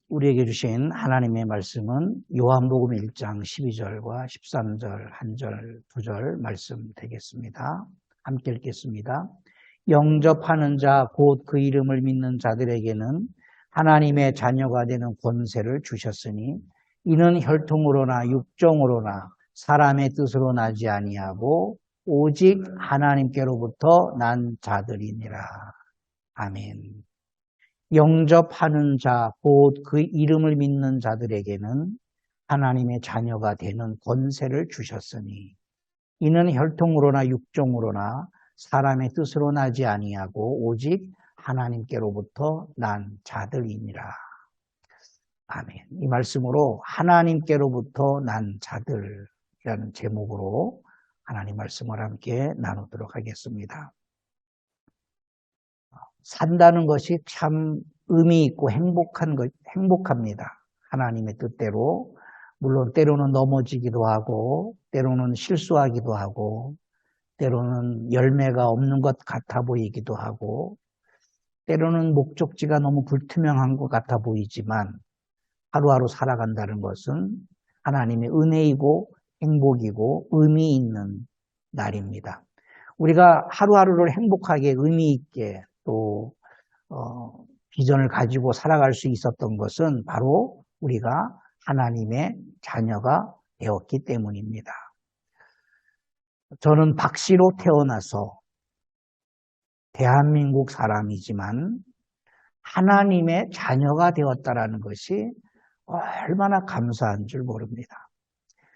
우리에게 주신 하나님의 말씀은 요한복음 1장 12절과 13절, 1절, 2절 말씀 되겠습니다. 함께 읽겠습니다. 영접하는 자, 곧 그 이름을 믿는 자들에게는 하나님의 자녀가 되는 권세를 주셨으니 이는 혈통으로나 육정으로나 사람의 뜻으로 나지 아니하고 오직 하나님께로부터 난 자들이니라. 아멘. 영접하는 자, 곧 그 이름을 믿는 자들에게는 하나님의 자녀가 되는 권세를 주셨으니 이는 혈통으로나 육정으로나 사람의 뜻으로 나지 아니하고 오직 하나님께로부터 난 자들이니라. 아멘. 이 말씀으로 하나님께로부터 난 자들이라는 제목으로 하나님 말씀을 함께 나누도록 하겠습니다. 산다는 것이 참 의미 있고 행복합니다. 하나님의 뜻대로. 물론 때로는 넘어지기도 하고, 때로는 실수하기도 하고, 때로는 열매가 없는 것 같아 보이기도 하고, 때로는 목적지가 너무 불투명한 것 같아 보이지만, 하루하루 살아간다는 것은 하나님의 은혜이고 행복이고 의미 있는 날입니다. 우리가 하루하루를 행복하게 의미 있게 또 비전을 가지고 살아갈 수 있었던 것은 바로 우리가 하나님의 자녀가 되었기 때문입니다. 저는 박씨로 태어나서 대한민국 사람이지만 하나님의 자녀가 되었다라는 것이 얼마나 감사한 줄 모릅니다.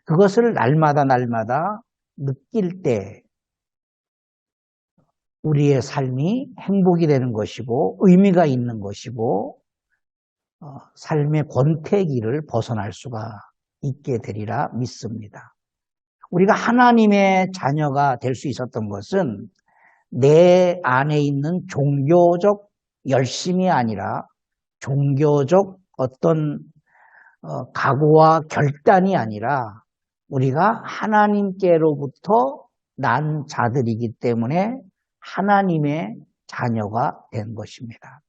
그것을 날마다 느낄 때 우리의 삶이 행복이 되는 것이고 의미가 있는 것이고 삶의 권태기를 벗어날 수가 있게 되리라 믿습니다. 우리가 하나님의 자녀가 될 수 있었던 것은 내 안에 있는 종교적 열심이 아니라 종교적 어떤 각오와 결단이 아니라 우리가 하나님께로부터 난 자들이기 때문에 하나님의 자녀가 된 것입니다.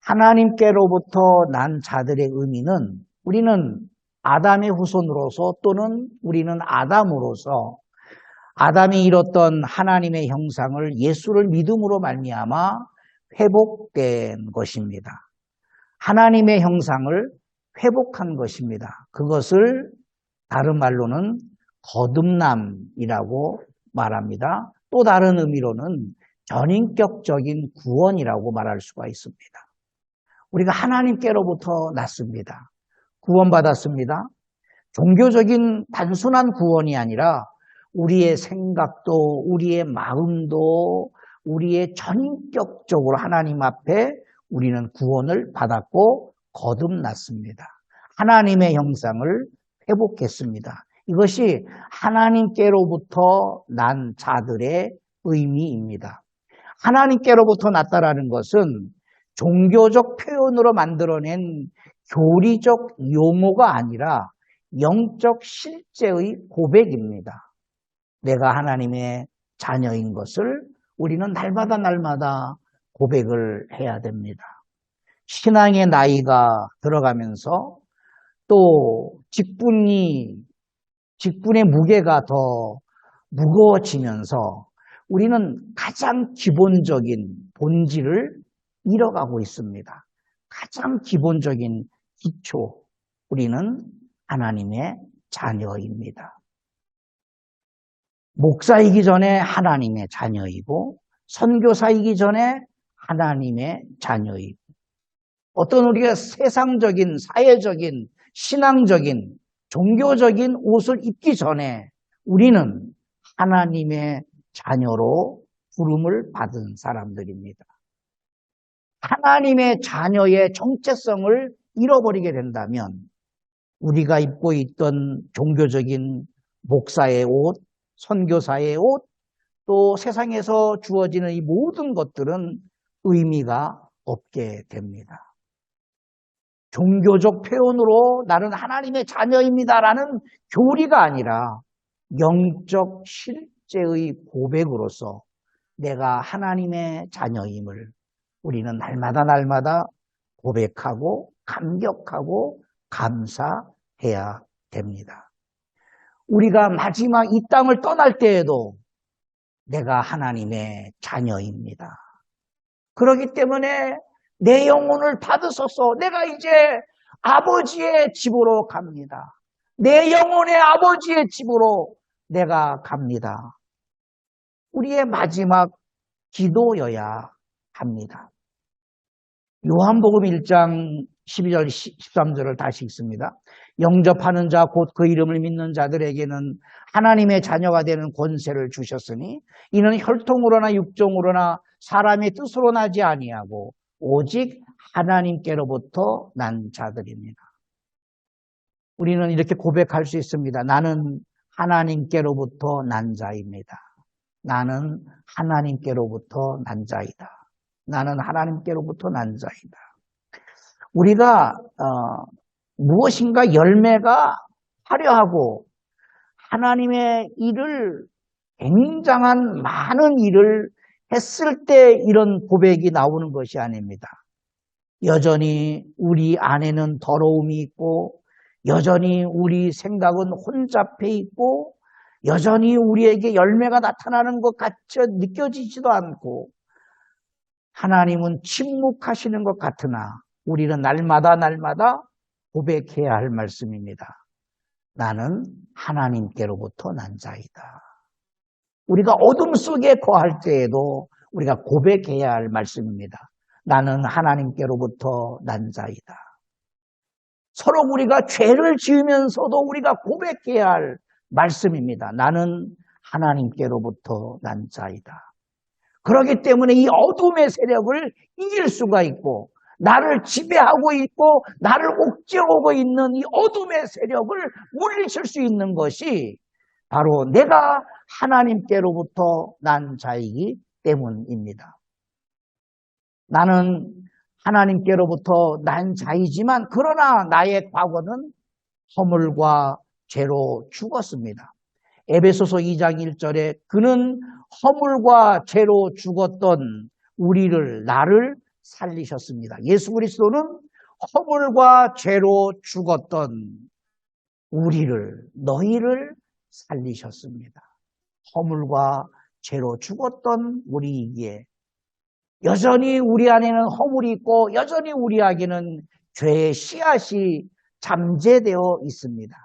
하나님께로부터 난 자들의 의미는 우리는 아담의 후손으로서 또는 우리는 아담으로서 아담이 잃었던 하나님의 형상을 예수를 믿음으로 말미암아 회복된 것입니다. 하나님의 형상을 회복한 것입니다. 그것을 다른 말로는 거듭남이라고 말합니다. 또 다른 의미로는 전인격적인 구원이라고 말할 수가 있습니다. 우리가 하나님께로부터 났습니다. 구원받았습니다. 종교적인 단순한 구원이 아니라 우리의 생각도 우리의 마음도 우리의 전인격적으로 하나님 앞에 우리는 구원을 받았고 거듭났습니다. 하나님의 형상을 회복했습니다. 이것이 하나님께로부터 난 자들의 의미입니다. 하나님께로부터 났다라는 것은 종교적 표현으로 만들어낸 교리적 용어가 아니라 영적 실제의 고백입니다. 내가 하나님의 자녀인 것을 우리는 날마다 고백을 해야 됩니다. 신앙의 나이가 들어가면서 또 직분의 무게가 더 무거워지면서 우리는 가장 기본적인 본질을 잃어가고 있습니다. 가장 기본적인 기초, 우리는 하나님의 자녀입니다. 목사이기 전에 하나님의 자녀이고 선교사이기 전에 하나님의 자녀이고 어떤 우리가 세상적인, 사회적인, 신앙적인, 종교적인 옷을 입기 전에 우리는 하나님의 자녀로 부름을 받은 사람들입니다. 하나님의 자녀의 정체성을 잃어버리게 된다면 우리가 입고 있던 종교적인 목사의 옷, 선교사의 옷, 또 세상에서 주어지는 이 모든 것들은 의미가 없게 됩니다. 종교적 표현으로 나는 하나님의 자녀입니다라는 교리가 아니라 영적 실제의 고백으로서 내가 하나님의 자녀임을 우리는 날마다 고백하고 감격하고 감사해야 됩니다. 우리가 마지막 이 땅을 떠날 때에도 내가 하나님의 자녀입니다. 그렇기 때문에 내 영혼을 받으소서. 내가 이제 아버지의 집으로 갑니다. 내 영혼의 아버지의 집으로 내가 갑니다. 우리의 마지막 기도여야 합니다. 요한복음 1장 12절 13절을 다시 읽습니다. 영접하는 자 곧 그 이름을 믿는 자들에게는 하나님의 자녀가 되는 권세를 주셨으니 이는 혈통으로나 육종으로나 사람의 뜻으로 나지 아니하고 오직 하나님께로부터 난 자들입니다. 우리는 이렇게 고백할 수 있습니다. 나는 하나님께로부터 난 자입니다. 나는 하나님께로부터 난 자이다. 나는 하나님께로부터 난 자이다. 우리가 무엇인가 열매가 화려하고 하나님의 일을 굉장한 많은 일을 했을 때 이런 고백이 나오는 것이 아닙니다. 여전히 우리 안에는 더러움이 있고 여전히 우리 생각은 혼잡해 있고 여전히 우리에게 열매가 나타나는 것 같이 느껴지지도 않고 하나님은 침묵하시는 것 같으나 우리는 날마다 고백해야 할 말씀입니다. 나는 하나님께로부터 난 자이다. 우리가 어둠 속에 거할 때에도 우리가 고백해야 할 말씀입니다. 나는 하나님께로부터 난 자이다. 서로 우리가 죄를 지으면서도 우리가 고백해야 할 말씀입니다. 나는 하나님께로부터 난 자이다. 그렇기 때문에 이 어둠의 세력을 이길 수가 있고 나를 지배하고 있고 나를 옥죄오고 있는 이 어둠의 세력을 물리칠 수 있는 것이 바로 내가 하나님께로부터 난 자이기 때문입니다. 나는 하나님께로부터 난 자이지만 그러나 나의 과거는 허물과 죄로 죽었습니다. 에베소서 2장 1절에 그는 허물과 죄로 죽었던 나를 살리셨습니다. 예수 그리스도는 허물과 죄로 죽었던 너희를 살리셨습니다. 허물과 죄로 죽었던 우리이기에 여전히 우리 안에는 허물이 있고 여전히 우리에게는 죄의 씨앗이 잠재되어 있습니다.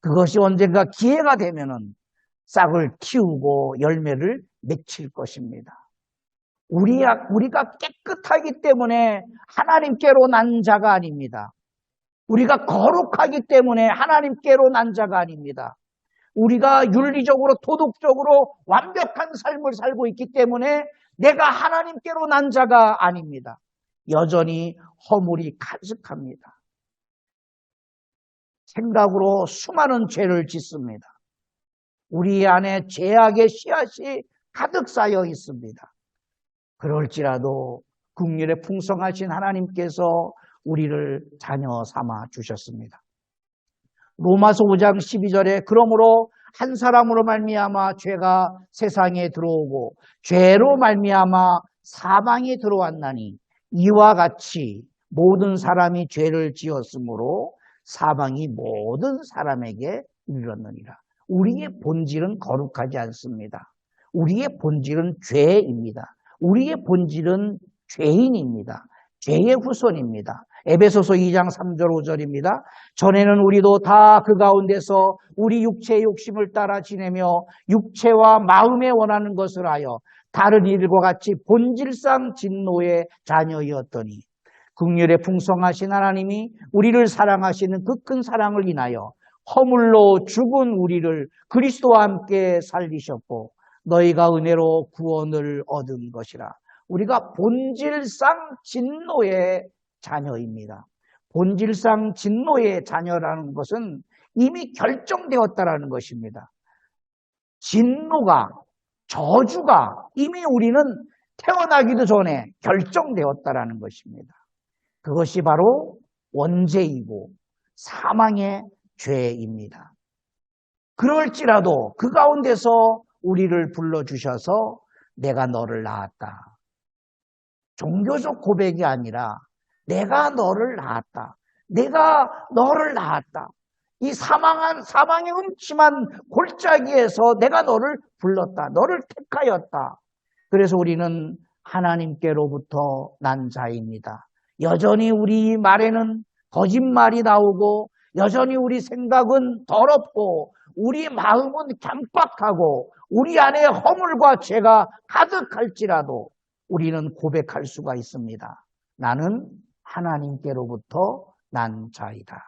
그것이 언젠가 기회가 되면은 싹을 틔우고 열매를 맺힐 것입니다. 우리가 깨끗하기 때문에 하나님께로 난 자가 아닙니다. 우리가 거룩하기 때문에 하나님께로 난 자가 아닙니다. 우리가 윤리적으로 도덕적으로 완벽한 삶을 살고 있기 때문에 내가 하나님께로 난 자가 아닙니다. 여전히 허물이 가득합니다. 생각으로 수많은 죄를 짓습니다. 우리 안에 죄악의 씨앗이 가득 쌓여 있습니다. 그럴지라도 긍휼에 풍성하신 하나님께서 우리를 자녀 삼아 주셨습니다. 로마서 5장 12절에 그러므로 한 사람으로 말미암아 죄가 세상에 들어오고 죄로 말미암아 사망이 들어왔나니 이와 같이 모든 사람이 죄를 지었으므로 사망이 모든 사람에게 이르렀느니라. 우리의 본질은 거룩하지 않습니다. 우리의 본질은 죄입니다. 우리의 본질은 죄인입니다. 죄의 후손입니다. 에베소서 2장 3절 5절입니다. 전에는 우리도 다 그 가운데서 우리 육체의 욕심을 따라 지내며 육체와 마음에 원하는 것을 하여 다른 일과 같이 본질상 진노의 자녀이었더니 긍휼에 풍성하신 하나님이 우리를 사랑하시는 그 큰 사랑을 인하여 허물로 죽은 우리를 그리스도와 함께 살리셨고 너희가 은혜로 구원을 얻은 것이라. 우리가 본질상 진노의 자녀입니다. 본질상 진노의 자녀라는 것은 이미 결정되었다라는 것입니다. 진노가, 저주가 이미 우리는 태어나기도 전에 결정되었다라는 것입니다. 그것이 바로 원죄이고 사망의 죄입니다. 그럴지라도 그 가운데서 우리를 불러주셔서 내가 너를 낳았다. 종교적 고백이 아니라 내가 너를 낳았다. 내가 너를 낳았다. 이 사망의 음침한 골짜기에서 내가 너를 불렀다. 너를 택하였다. 그래서 우리는 하나님께로부터 난 자입니다. 여전히 우리 말에는 거짓말이 나오고 여전히 우리 생각은 더럽고 우리 마음은 강박하고 우리 안에 허물과 죄가 가득할지라도 우리는 고백할 수가 있습니다. 나는 하나님께로부터 난 자이다.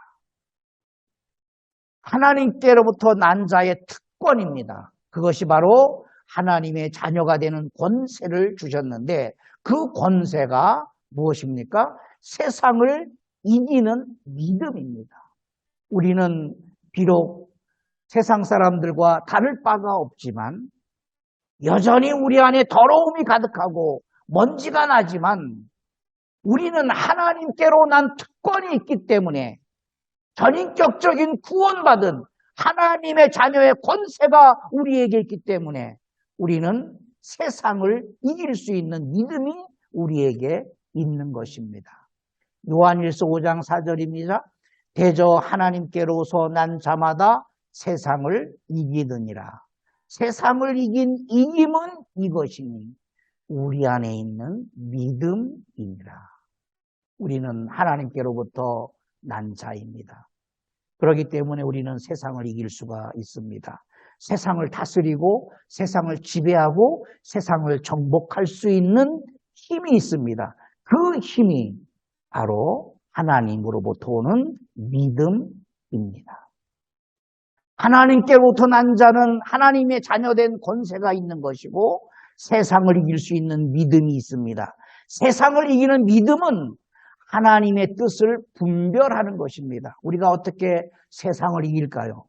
하나님께로부터 난 자의 특권입니다. 그것이 바로 하나님의 자녀가 되는 권세를 주셨는데 그 권세가 무엇입니까? 세상을 이기는 믿음입니다. 우리는 비록 세상 사람들과 다를 바가 없지만 여전히 우리 안에 더러움이 가득하고 먼지가 나지만 우리는 하나님께로 난 특권이 있기 때문에 전인격적인 구원받은 하나님의 자녀의 권세가 우리에게 있기 때문에 우리는 세상을 이길 수 있는 믿음이 우리에게 있는 것입니다. 요한일서 5장 4절입니다. 대저 하나님께로서 난 자마다 세상을 이기느니라. 세상을 이긴 이김은 이것이니 우리 안에 있는 믿음이니라. 우리는 하나님께로부터 난 자입니다. 그렇기 때문에 우리는 세상을 이길 수가 있습니다. 세상을 다스리고 세상을 지배하고 세상을 정복할 수 있는 힘이 있습니다. 그 힘이 바로 하나님으로부터 오는 믿음입니다. 하나님께로부터 난 자는 하나님의 자녀된 권세가 있는 것이고 세상을 이길 수 있는 믿음이 있습니다. 세상을 이기는 믿음은 하나님의 뜻을 분별하는 것입니다. 우리가 어떻게 세상을 이길까요?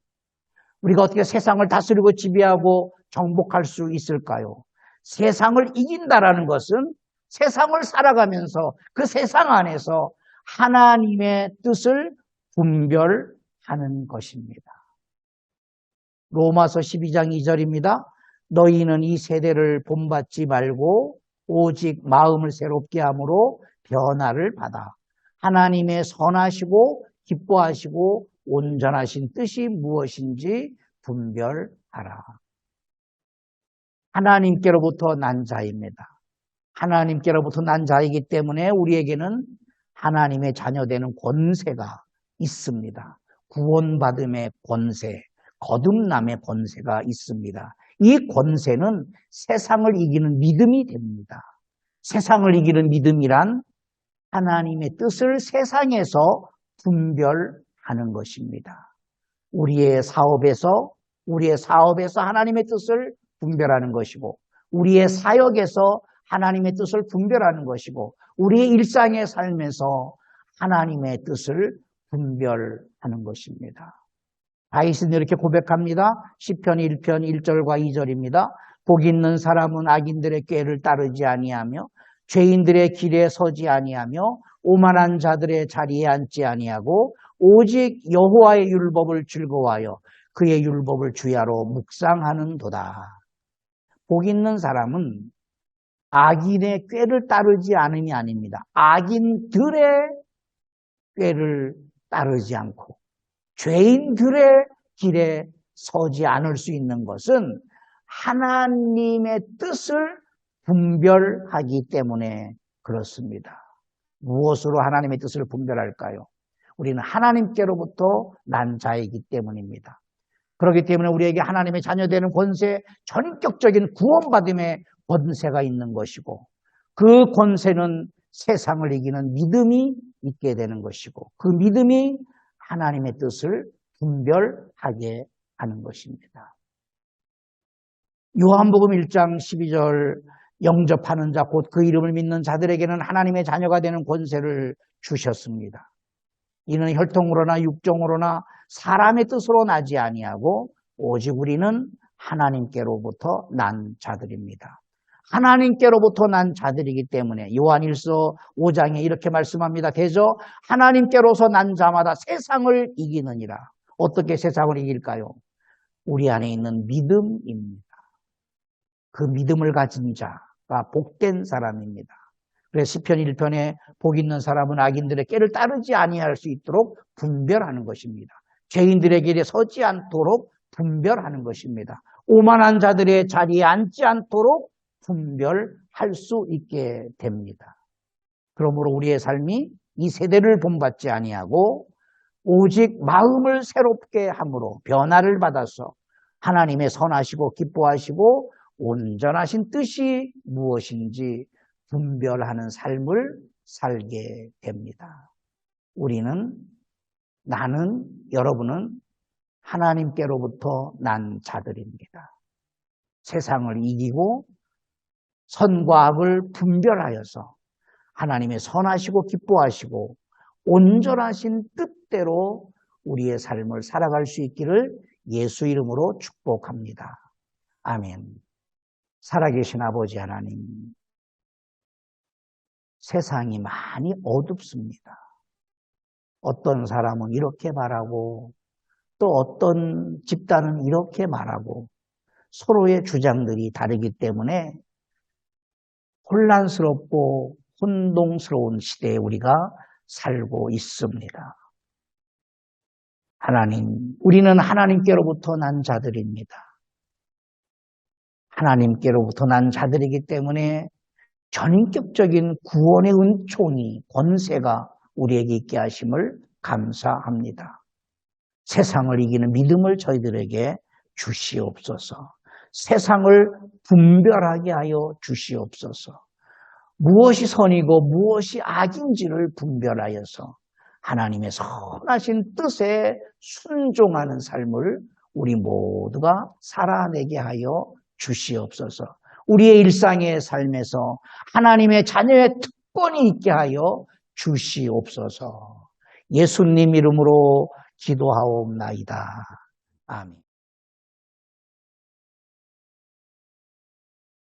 우리가 어떻게 세상을 다스리고 지배하고 정복할 수 있을까요? 세상을 이긴다라는 것은 세상을 살아가면서 그 세상 안에서 하나님의 뜻을 분별하는 것입니다. 로마서 12장 2절입니다. 너희는 이 세대를 본받지 말고 오직 마음을 새롭게 함으로 변화를 받아 하나님의 선하시고 기뻐하시고 온전하신 뜻이 무엇인지 분별하라. 하나님께로부터 난 자입니다. 하나님께로부터 난 자이기 때문에 우리에게는 하나님의 자녀되는 권세가 있습니다. 구원받음의 권세, 거듭남의 권세가 있습니다. 이 권세는 세상을 이기는 믿음이 됩니다. 세상을 이기는 믿음이란 하나님의 뜻을 세상에서 분별하는 것입니다. 우리의 사업에서 하나님의 뜻을 분별하는 것이고 우리의 사역에서 하나님의 뜻을 분별하는 것이고 우리의 일상의 삶에서 하나님의 뜻을 분별하는 것입니다. 다윗은 이렇게 고백합니다. 시편 1편 1절과 2절입니다. 복 있는 사람은 악인들의 꾀를 따르지 아니하며 죄인들의 길에 서지 아니하며 오만한 자들의 자리에 앉지 아니하고 오직 여호와의 율법을 즐거워하여 그의 율법을 주야로 묵상하는도다. 복 있는 사람은 악인의 꾀를 따르지 않음이 아닙니다. 악인들의 꾀를 따르지 않고 죄인들의 길에 서지 않을 수 있는 것은 하나님의 뜻을 분별하기 때문에 그렇습니다. 무엇으로 하나님의 뜻을 분별할까요? 우리는 하나님께로부터 난 자이기 때문입니다. 그렇기 때문에 우리에게 하나님의 자녀되는 권세, 전격적인 구원받음의 권세가 있는 것이고 그 권세는 세상을 이기는 믿음이 있게 되는 것이고 그 믿음이 하나님의 뜻을 분별하게 하는 것입니다. 요한복음 1장 12절 영접하는 자 곧 그 이름을 믿는 자들에게는 하나님의 자녀가 되는 권세를 주셨습니다. 이는 혈통으로나 육정으로나 사람의 뜻으로 나지 아니하고 오직 우리는 하나님께로부터 난 자들입니다. 하나님께로부터 난 자들이기 때문에 요한일서 5장에 이렇게 말씀합니다. 대저 하나님께로서 난 자마다 세상을 이기느니라. 어떻게 세상을 이길까요? 우리 안에 있는 믿음입니다. 그 믿음을 가진 자가 복된 사람입니다. 그래서 시편 1편에 복 있는 사람은 악인들의 꾀를 따르지 아니할 수 있도록 분별하는 것입니다. 죄인들의 길에 서지 않도록 분별하는 것입니다. 오만한 자들의 자리에 앉지 않도록 분별할 수 있게 됩니다. 그러므로 우리의 삶이 이 세대를 본받지 아니하고 오직 마음을 새롭게 함으로 변화를 받아서 하나님의 선하시고 기뻐하시고 온전하신 뜻이 무엇인지 분별하는 삶을 살게 됩니다. 나는, 여러분은 하나님께로부터 난 자들입니다. 세상을 이기고 선과 악을 분별하여서 하나님의 선하시고 기뻐하시고 온전하신 뜻대로 우리의 삶을 살아갈 수 있기를 예수 이름으로 축복합니다. 아멘. 살아계신 아버지 하나님, 세상이 많이 어둡습니다. 어떤 사람은 이렇게 말하고 또 어떤 집단은 이렇게 말하고 서로의 주장들이 다르기 때문에 혼란스럽고 혼동스러운 시대에 우리가 살고 있습니다. 하나님, 우리는 하나님께로부터 난 자들입니다. 하나님께로부터 난 자들이기 때문에 전인격적인 구원의 은총이, 권세가 우리에게 있게 하심을 감사합니다. 세상을 이기는 믿음을 저희들에게 주시옵소서. 세상을 분별하게 하여 주시옵소서. 무엇이 선이고 무엇이 악인지를 분별하여서 하나님의 선하신 뜻에 순종하는 삶을 우리 모두가 살아내게 하여 주시옵소서. 우리의 일상의 삶에서 하나님의 자녀의 특권이 있게 하여 주시옵소서. 예수님 이름으로 기도하옵나이다. 아멘.